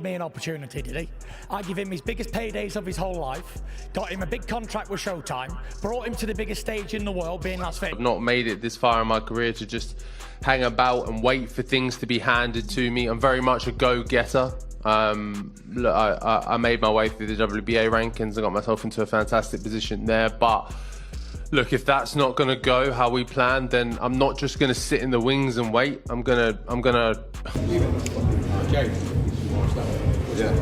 Me an opportunity, did he? I give him his biggest paydays of his whole life, got him a big contract with Showtime, brought him to the biggest stage in the world, being Las Vegas. I've not made it this far in my career to just hang about and wait for things to be handed to me. I'm very much a go-getter. Look, I made my way through the WBA rankings and got myself into a fantastic position there, but look, if that's not going to go how we planned, then I'm not just going to sit in the wings and wait. I'm gonna. Yeah.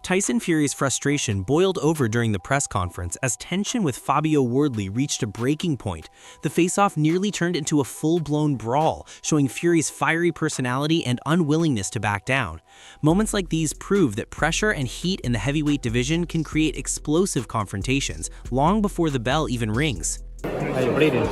Tyson Fury's frustration boiled over during the press conference as tension with Fabio Wardley reached a breaking point. The face-off nearly turned into a full-blown brawl, showing Fury's fiery personality and unwillingness to back down. Moments like these prove that pressure and heat in the heavyweight division can create explosive confrontations long before the bell even rings. Are you bleeding?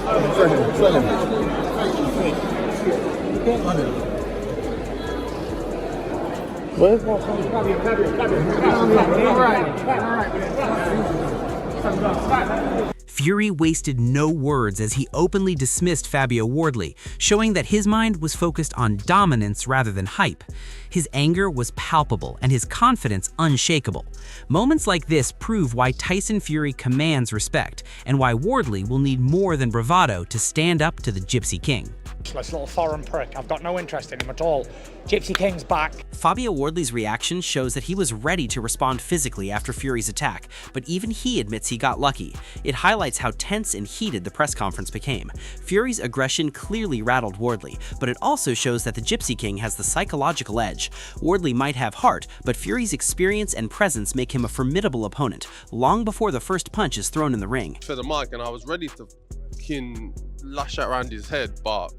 Fury wasted no words as he openly dismissed Fabio Wardley, showing that his mind was focused on dominance rather than hype. His anger was palpable and his confidence unshakable. Moments like this prove why Tyson Fury commands respect and why Wardley will need more than bravado to stand up to the Gypsy King. This little foreign prick. I've got no interest in him at all. Gypsy King's back. Fabio Wardley's reaction shows that he was ready to respond physically after Fury's attack, but even he admits he got lucky. It highlights how tense and heated the press conference became. Fury's aggression clearly rattled Wardley, but it also shows that the Gypsy King has the psychological edge. Wardley might have heart, but Fury's experience and presence make him a formidable opponent, long before the first punch is thrown in the ring. For the mic, and I was ready to lash out around his head, but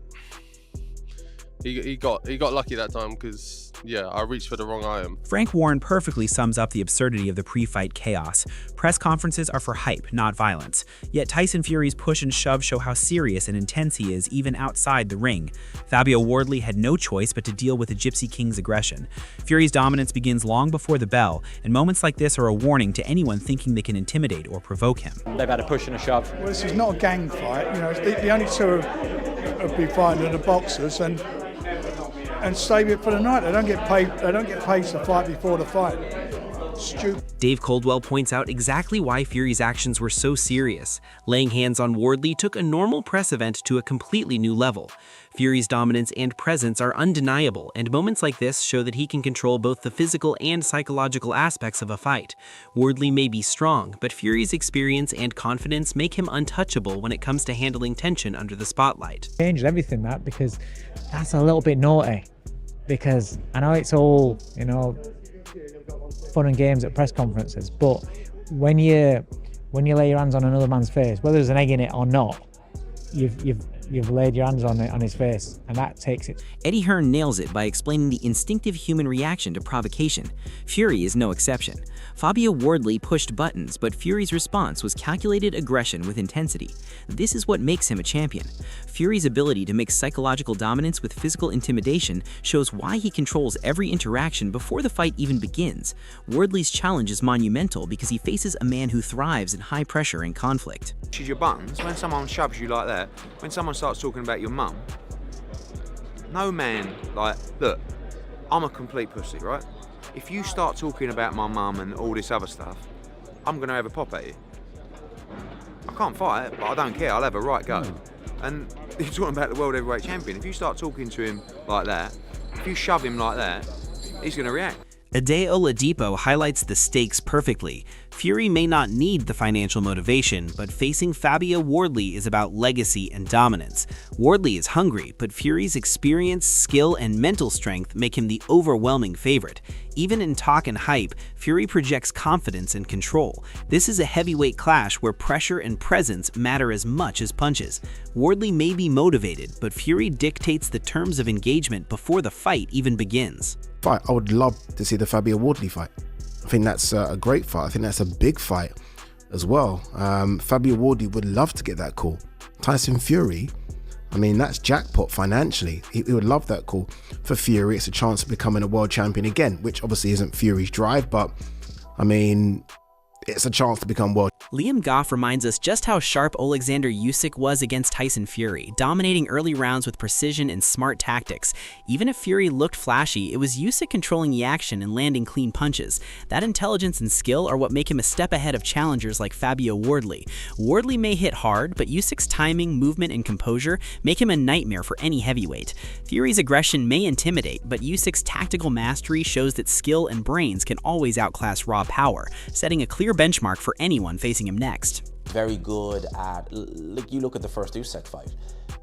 he got lucky that time because, yeah, I reached for the wrong item. Frank Warren perfectly sums up the absurdity of the pre-fight chaos. Press conferences are for hype, not violence. Yet Tyson Fury's push and shove show how serious and intense he is even outside the ring. Fabio Wardley had no choice but to deal with the Gypsy King's aggression. Fury's dominance begins long before the bell, and moments like this are a warning to anyone thinking they can intimidate or provoke him. They've had a push and a shove. Well, this is not a gang fight. You know, the only two have been fighting are the boxers and save it for the night. They don't get paid to fight before the fight. Stupid. Dave Coldwell points out exactly why Fury's actions were so serious. Laying hands on Wardley took a normal press event to a completely new level. Fury's dominance and presence are undeniable, and moments like this show that he can control both the physical and psychological aspects of a fight. Wardley may be strong, but Fury's experience and confidence make him untouchable when it comes to handling tension under the spotlight. Changed everything, that, because that's a little bit naughty. Because I know it's all, you know, fun and games at press conferences, but when you lay your hands on another man's face, whether there's an egg in it or not, you've laid your hands on his face, and that takes it. Eddie Hearn nails it by explaining the instinctive human reaction to provocation. Fury is no exception. Fabio Wardley pushed buttons, but Fury's response was calculated aggression with intensity. This is what makes him a champion. Fury's ability to mix psychological dominance with physical intimidation shows why he controls every interaction before the fight even begins. Wardley's challenge is monumental because he faces a man who thrives in high pressure and conflict. Your buttons, when someone shoves you like that, when someone starts talking about your mum, no man, like, look, I'm a complete pussy, right? If you start talking about my mum and all this other stuff, I'm gonna have a pop at you. I can't fight it, but I don't care, I'll have a right go. And you're talking about the world heavyweight champion. If you start talking to him like that, if you shove him like that, he's gonna react. Ade Oladipo highlights the stakes perfectly. Fury may not need the financial motivation, but facing Fabio Wardley is about legacy and dominance. Wardley is hungry, but Fury's experience, skill, and mental strength make him the overwhelming favorite. Even in talk and hype, Fury projects confidence and control. This is a heavyweight clash where pressure and presence matter as much as punches. Wardley may be motivated, but Fury dictates the terms of engagement before the fight even begins. I would love to see the Fabio Wardley fight. I think that's a great fight. I think that's a big fight. as well. Fabio Wardley would love to get that call. Tyson Fury, I mean, that's jackpot financially. He would love that call. For Fury, it's a chance of becoming a world champion again, which obviously isn't Fury's drive, but I mean, it's a chance to become world. Liam Goff reminds us just how sharp Alexander Usyk was against Tyson Fury, dominating early rounds with precision and smart tactics. Even if Fury looked flashy, it was Usyk controlling the action and landing clean punches. That intelligence and skill are what make him a step ahead of challengers like Fabio Wardley. Wardley may hit hard, but Usyk's timing, movement, and composure make him a nightmare for any heavyweight. Fury's aggression may intimidate, but Usyk's tactical mastery shows that skill and brains can always outclass raw power, setting a clear benchmark for anyone facing him next. Very good at, like, you look at the first Usyk fight.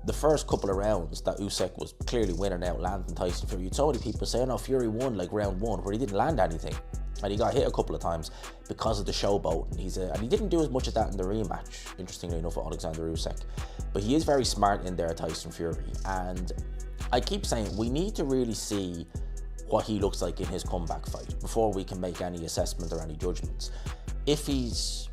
The first couple of rounds that Usyk was clearly winning out, landing Tyson Fury. You'd so many people saying, oh, Fury won like round one, where he didn't land anything. And he got hit a couple of times because of the showboat. And he didn't do as much of that in the rematch, interestingly enough, with Alexander Usyk. But he is very smart in there, Tyson Fury. And I keep saying, we need to really see what he looks like in his comeback fight before we can make any assessment or any judgments. If he's,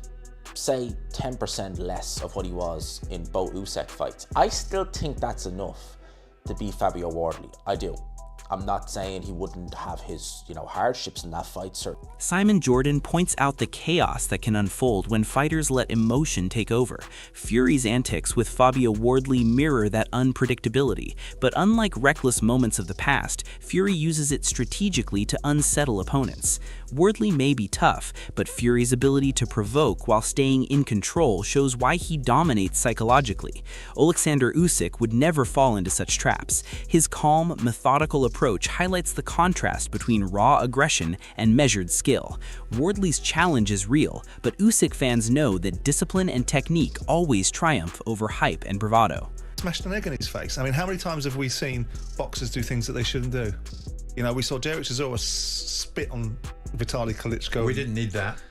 say, 10% less of what he was in both Usyk fights, I still think that's enough to beat Fabio Wardley. I do. I'm not saying he wouldn't have his, hardships in that fight, sir. Simon Jordan points out the chaos that can unfold when fighters let emotion take over. Fury's antics with Fabio Wardley mirror that unpredictability, but unlike reckless moments of the past, Fury uses it strategically to unsettle opponents. Wardley may be tough, but Fury's ability to provoke while staying in control shows why he dominates psychologically. Alexander Usyk would never fall into such traps. His calm, methodical approach highlights the contrast between raw aggression and measured skill. Wardley's challenge is real, but Usyk fans know that discipline and technique always triumph over hype and bravado. Smashed an egg in his face. I mean, how many times have we seen boxers do things that they shouldn't do? We saw Derek Chisora spit on Vitaly Klitschko. We didn't need that.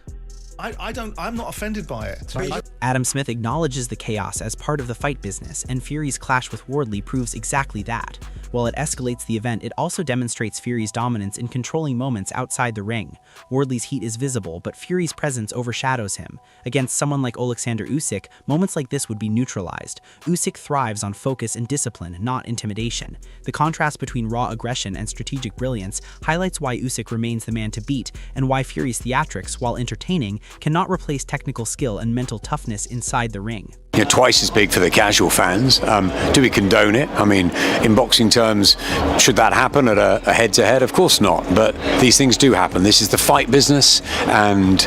I'm not offended by it. Adam Smith acknowledges the chaos as part of the fight business, and Fury's clash with Wardley proves exactly that. While it escalates the event, it also demonstrates Fury's dominance in controlling moments outside the ring. Wardley's heat is visible, but Fury's presence overshadows him. Against someone like Alexander Usyk, moments like this would be neutralized. Usyk thrives on focus and discipline, not intimidation. The contrast between raw aggression and strategic brilliance highlights why Usyk remains the man to beat, and why Fury's theatrics, while entertaining, cannot replace technical skill and mental toughness inside the ring. Twice as big for the casual fans. Do we condone it? I mean, in boxing terms, should that happen at a head-to-head? Of course not, but these things do happen. This is the fight business, and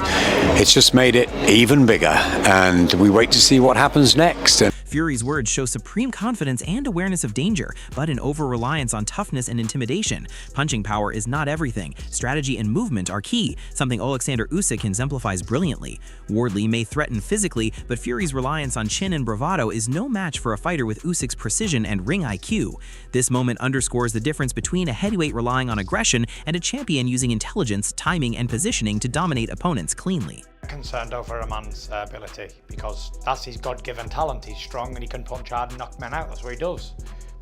it's just made it even bigger, and we wait to see what happens next. Fury's words show supreme confidence and awareness of danger, but an over-reliance on toughness and intimidation. Punching power is not everything. Strategy and movement are key, something Alexander Usyk exemplifies brilliantly. Wardley may threaten physically, but Fury's reliance on chin and bravado is no match for a fighter with Usyk's precision and ring IQ. This moment underscores the difference between a heavyweight relying on aggression and a champion using intelligence, timing, and positioning to dominate opponents cleanly. Concerned over a man's ability, because that's his God-given talent. He's strong and he can punch hard and knock men out. That's what he does.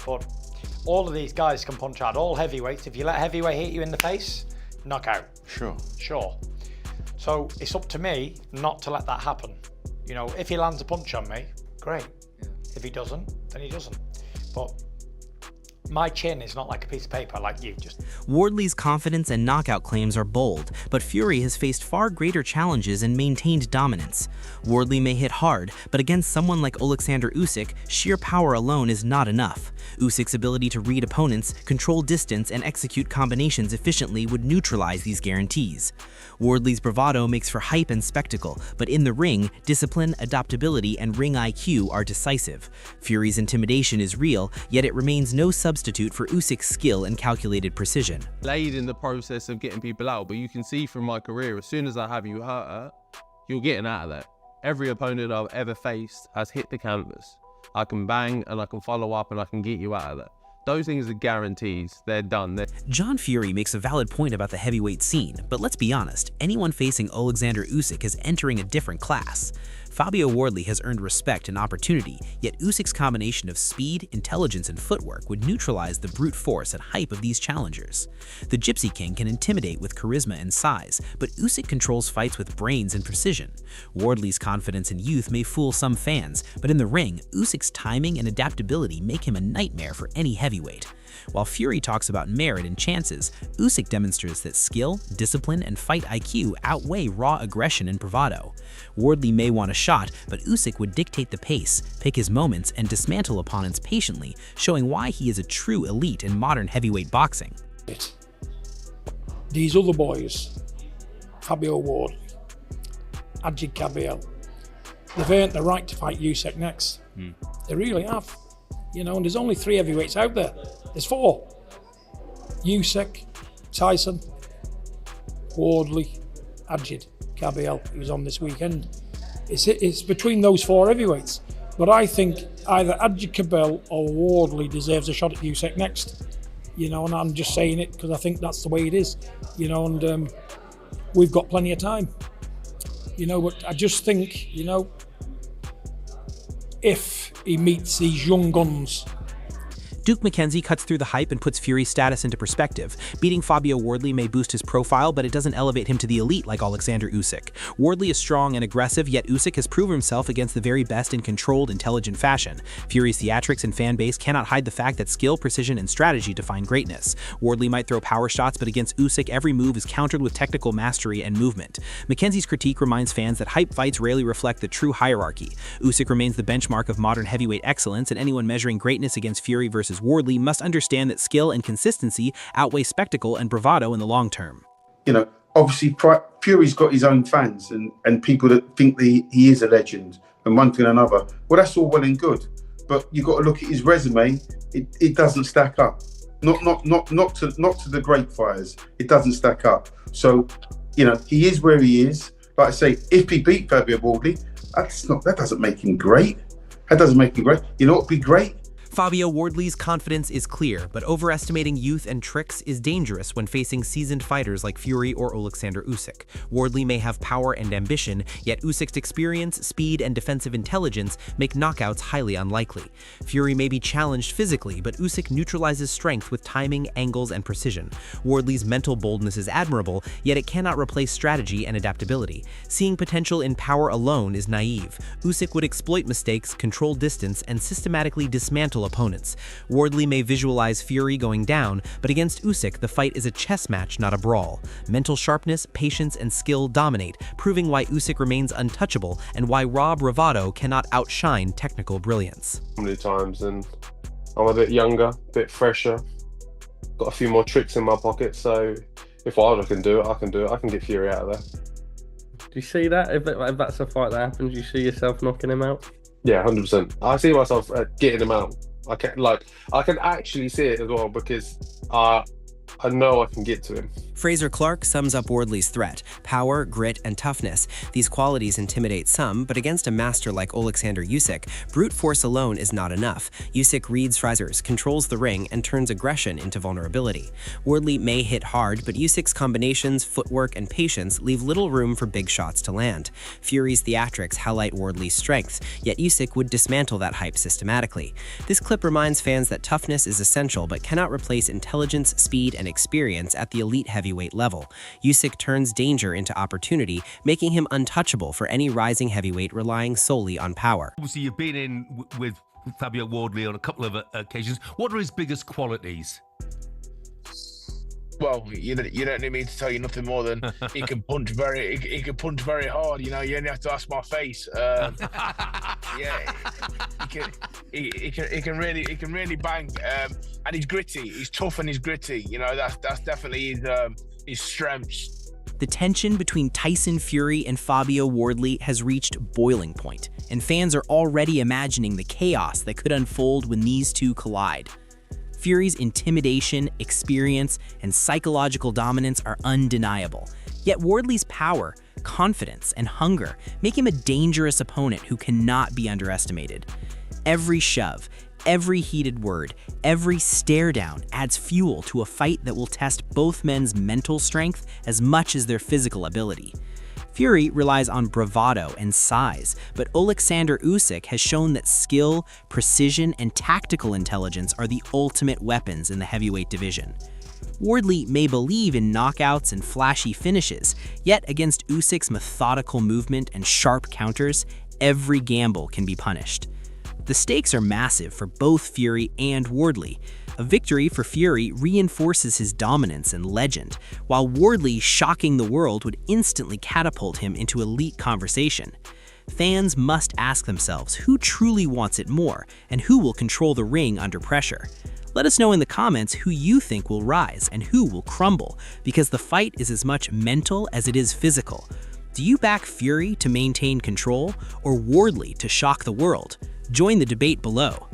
But all of these guys can punch hard. All heavyweights. If you let a heavyweight hit you in the face, knockout. Sure. So it's up to me not to let that happen. If he lands a punch on me, great. If he doesn't, then he doesn't. But my chin is not like a piece of paper like you just. Wardley's confidence and knockout claims are bold, but Fury has faced far greater challenges and maintained dominance. Wardley may hit hard, but against someone like Alexander Usyk, sheer power alone is not enough. Usyk's ability to read opponents, control distance, and execute combinations efficiently would neutralize these guarantees. Wardley's bravado makes for hype and spectacle, but in the ring, discipline, adaptability, and ring IQ are decisive. Fury's intimidation is real, yet it remains no substitute for Usyk's skill and calculated precision. Late in the process of getting people out, but you can see from my career, as soon as I have you hurt, you're getting out of that. Every opponent I've ever faced has hit the canvas. I can bang and I can follow up and I can get you out of that. Those things are guarantees. They're done. John Fury makes a valid point about the heavyweight scene, but let's be honest, anyone facing Alexander Usyk is entering a different class. Fabio Wardley has earned respect and opportunity, yet Usyk's combination of speed, intelligence, and footwork would neutralize the brute force and hype of these challengers. The Gypsy King can intimidate with charisma and size, but Usyk controls fights with brains and precision. Wardley's confidence and youth may fool some fans, but in the ring, Usyk's timing and adaptability make him a nightmare for any heavyweight. While Fury talks about merit and chances, Usyk demonstrates that skill, discipline, and fight IQ outweigh raw aggression and bravado. Wardley may want a shot, but Usyk would dictate the pace, pick his moments, and dismantle opponents patiently, showing why he is a true elite in modern heavyweight boxing. These other boys, Fabio Wardley, Ajit Kabiel, they've earned the right to fight Usyk next. They really have. You know, and there's only 3 heavyweights out there. There's 4. Usyk, Tyson, Wardley, Ajit Kabiel, who's on this weekend. It's between those 4 heavyweights. But I think either Ajit Kabiel or Wardley deserves a shot at Usyk next. You know, and I'm just saying it because I think that's the way it is. You know, and we've got plenty of time. You know, but I just think, you know, if he meets these young guns. Duke McKenzie cuts through the hype and puts Fury's status into perspective. Beating Fabio Wardley may boost his profile, but it doesn't elevate him to the elite like Alexander Usyk. Wardley is strong and aggressive, yet Usyk has proven himself against the very best in controlled, intelligent fashion. Fury's theatrics and fan base cannot hide the fact that skill, precision, and strategy define greatness. Wardley might throw power shots, but against Usyk, every move is countered with technical mastery and movement. McKenzie's critique reminds fans that hype fights rarely reflect the true hierarchy. Usyk remains the benchmark of modern heavyweight excellence, and anyone measuring greatness against Fury versus Wardley must understand that skill and consistency outweigh spectacle and bravado in the long term. You know, obviously Fury's got his own fans and people that think that he is a legend and one thing and another. Well, that's all well and good, but you've got to look at his resume. It doesn't stack up. Not to the great fighters. It doesn't stack up. So, you know, he is where he is. Like I say, if he beat Fabio Wardley, that doesn't make him great. That doesn't make him great. You know what would be great? Fabio Wardley's confidence is clear, but overestimating youth and tricks is dangerous when facing seasoned fighters like Fury or Alexander Usyk. Wardley may have power and ambition, yet Usyk's experience, speed, and defensive intelligence make knockouts highly unlikely. Fury may be challenged physically, but Usyk neutralizes strength with timing, angles, and precision. Wardley's mental boldness is admirable, yet it cannot replace strategy and adaptability. Seeing potential in power alone is naive. Usyk would exploit mistakes, control distance, and systematically dismantle opponents. Wardley may visualize Fury going down, but against Usyk, the fight is a chess match, not a brawl. Mental sharpness, patience, and skill dominate, proving why Usyk remains untouchable and why raw bravado cannot outshine technical brilliance. Many times, and I'm a bit younger, a bit fresher, got a few more tricks in my pocket, so if I can do it, I can do it. I can get Fury out of there. Do you see that? If that's a fight that happens, you see yourself knocking him out? Yeah, 100%. I see myself getting him out. I can actually see it as well because I know I can get to him. Fraser Clark sums up Wardley's threat: power, grit, and toughness. These qualities intimidate some, but against a master like Alexander Usyk, brute force alone is not enough. Usyk reads Frazier's, controls the ring, and turns aggression into vulnerability. Wardley may hit hard, but Usyk's combinations, footwork, and patience leave little room for big shots to land. Fury's theatrics highlight Wardley's strengths, yet Usyk would dismantle that hype systematically. This clip reminds fans that toughness is essential, but cannot replace intelligence, speed, and experience at the elite heavyweight level. Usyk turns danger into opportunity, making him untouchable for any rising heavyweight relying solely on power. Obviously, you've been in with Fabio Wardley on a couple of occasions. What are his biggest qualities? Well, you don't need me to tell you nothing more than he can punch very hard. You know, you only have to ask my face. Yeah, he can really bang, and he's gritty. He's tough and he's gritty. You know, that's definitely his strengths. The tension between Tyson Fury and Fabio Wardley has reached boiling point, and fans are already imagining the chaos that could unfold when these two collide. Fury's intimidation, experience, and psychological dominance are undeniable. Yet Wardley's power, confidence, and hunger make him a dangerous opponent who cannot be underestimated. Every shove, every heated word, every stare down adds fuel to a fight that will test both men's mental strength as much as their physical ability. Fury relies on bravado and size, but Alexander Usyk has shown that skill, precision, and tactical intelligence are the ultimate weapons in the heavyweight division. Wardley may believe in knockouts and flashy finishes, yet against Usyk's methodical movement and sharp counters, every gamble can be punished. The stakes are massive for both Fury and Wardley. A victory for Fury reinforces his dominance and legend, while Wardley shocking the world would instantly catapult him into elite conversation. Fans must ask themselves who truly wants it more and who will control the ring under pressure. Let us know in the comments who you think will rise and who will crumble, because the fight is as much mental as it is physical. Do you back Fury to maintain control or Wardley to shock the world? Join the debate below.